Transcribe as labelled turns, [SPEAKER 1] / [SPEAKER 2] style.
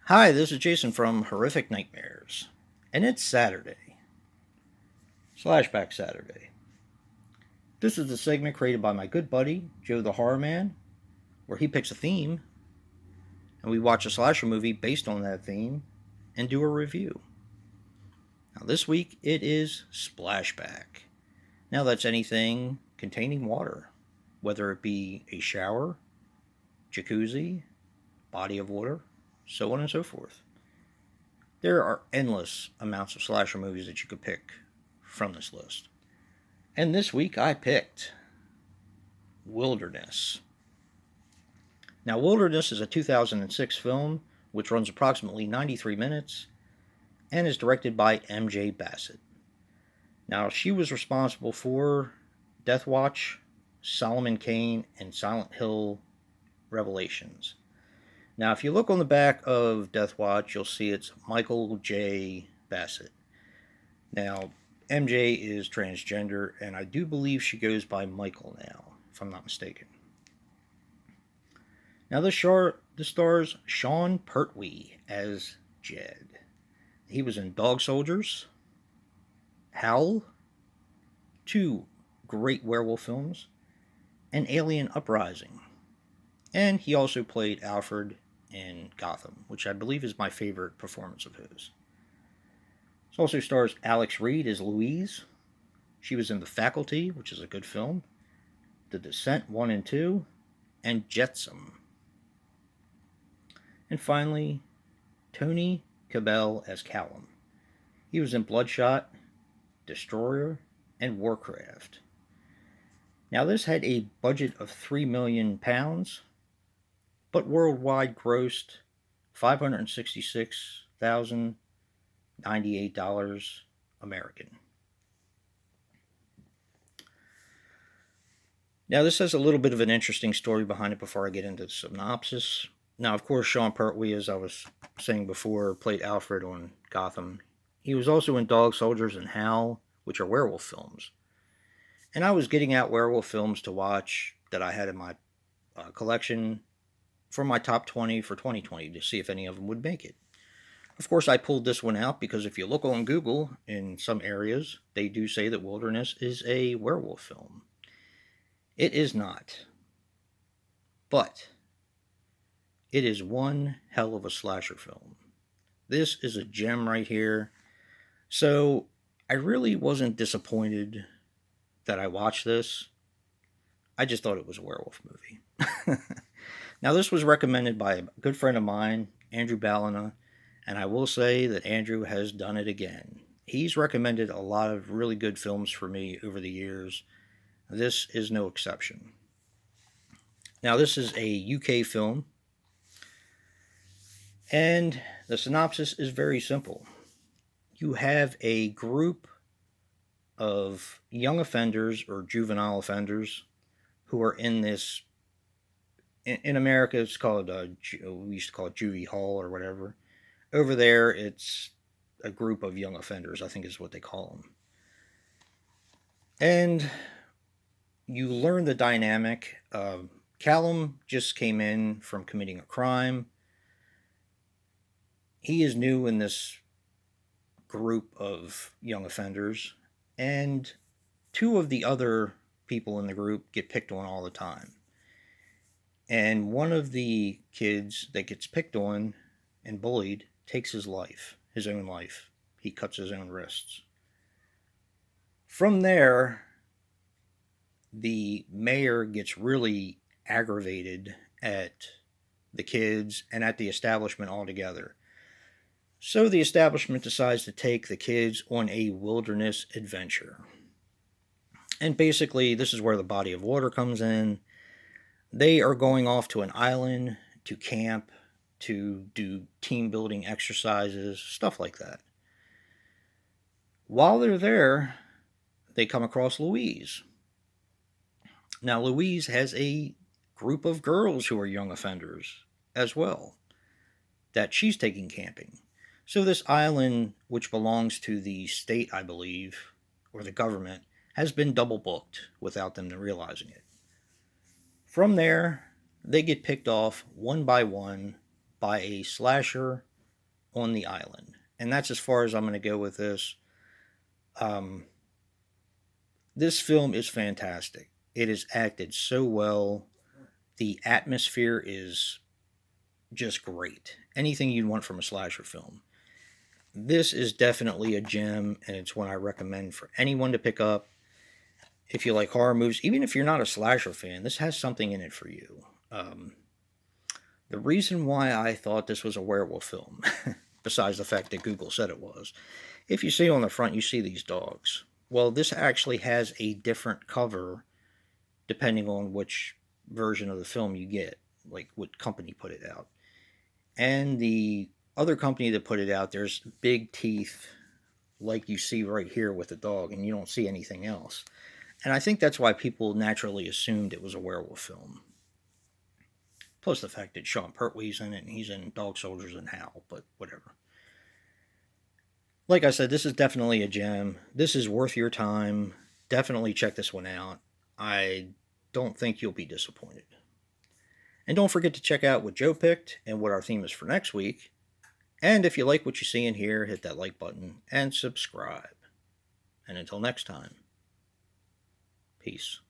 [SPEAKER 1] Hi, this is Jason from Horrific Nightmares, and it's Saturday. Slashback Saturday. This is the segment created by my good buddy, Joe the Horror Man, where he picks a theme, and we watch a slasher movie based on that theme, and do a review. Now, this week it is Splashback. Now, that's anything containing water, whether it be a shower, jacuzzi, body of water, so on and so forth. There are endless amounts of slasher movies that you could pick from this list. And this week I picked Wilderness. Now, Wilderness is a 2006 film which runs approximately 93 minutes and is directed by MJ Bassett. Now, she was responsible for Death Watch, Solomon Kane, and Silent Hill Revelations. Now, if you look on the back of Death Watch, you'll see it's Michael J. Bassett. Now, MJ is transgender, and I do believe she goes by Michael now, if I'm not mistaken. Now, this stars Sean Pertwee as Jed. He was in Dog Soldiers, Howl, two great werewolf films, and Alien Uprising. And he also played Alfred in Gotham, which I believe is my favorite performance of his. It also stars Alex Reed as Louise. She was in The Faculty, which is a good film, The Descent 1 and 2, and Jetsam. And finally, Tony Cabell as Callum. He was in Bloodshot, Destroyer, and Warcraft. Now, this had a budget of £3 million, but worldwide grossed $566,098 American. Now, this has a little bit of an interesting story behind it before I get into the synopsis. Now, of course, Sean Pertwee, as I was saying before, played Alfred on Gotham. He was also in Dog Soldiers and Howl, which are werewolf films. And I was getting out werewolf films to watch that I had in my collection for my top 20 for 2020 to see if any of them would make it. Of course, I pulled this one out because if you look on Google, in some areas, they do say that Wilderness is a werewolf film. It is not. But it is one hell of a slasher film. This is a gem right here. So I really wasn't disappointed that I watched this. I just thought it was a werewolf movie. Now, this was recommended by a good friend of mine, Andrew Ballina, and I will say that Andrew has done it again. He's recommended a lot of really good films for me over the years. This is no exception. Now, this is a UK film, and the synopsis is very simple. You have a group of young offenders or juvenile offenders who are in this. In America, it's called, we used to call it juvie hall or whatever. Over there, it's a group of young offenders, I think is what they call them. And you learn the dynamic. Callum just came in from committing a crime. He is new in this group of young offenders, and two of the other people in the group get picked on all the time. And one of the kids that gets picked on and bullied takes his life, his own life. He cuts his own wrists. From there, the mayor gets really aggravated at the kids and at the establishment altogether. So the establishment decides to take the kids on a wilderness adventure. And basically, this is where the body of water comes in. They are going off to an island to camp, to do team building exercises, stuff like that. While they're there, they come across Louise. Now, Louise has a group of girls who are young offenders as well that she's taking camping. So this island, which belongs to the state, I believe, or the government, has been double booked without them realizing it. From there, they get picked off one by one by a slasher on the island. And that's as far as I'm going to go with this. Um, this film is fantastic. It is acted so well. The atmosphere is just great. Anything you'd want from a slasher film. This is definitely a gem, and it's one I recommend for anyone to pick up. If you like horror movies, even if you're not a slasher fan, this has something in it for you. The reason why I thought this was a werewolf film, besides the fact that Google said it was, if you see on the front, you see these dogs. Well, this actually has a different cover depending on which version of the film you get, like what company put it out. And the other company that put it out, there's big teeth like you see right here with the dog, and you don't see anything else. And I think that's why people naturally assumed it was a werewolf film. Plus the fact that Sean Pertwee's in it, and he's in Dog Soldiers and Howl, but whatever. Like I said, this is definitely a gem. This is worth your time. Definitely check this one out. I don't think you'll be disappointed. And don't forget to check out what Joe picked and what our theme is for next week. And if you like what you see in here, hit that like button and subscribe. And until next time, peace.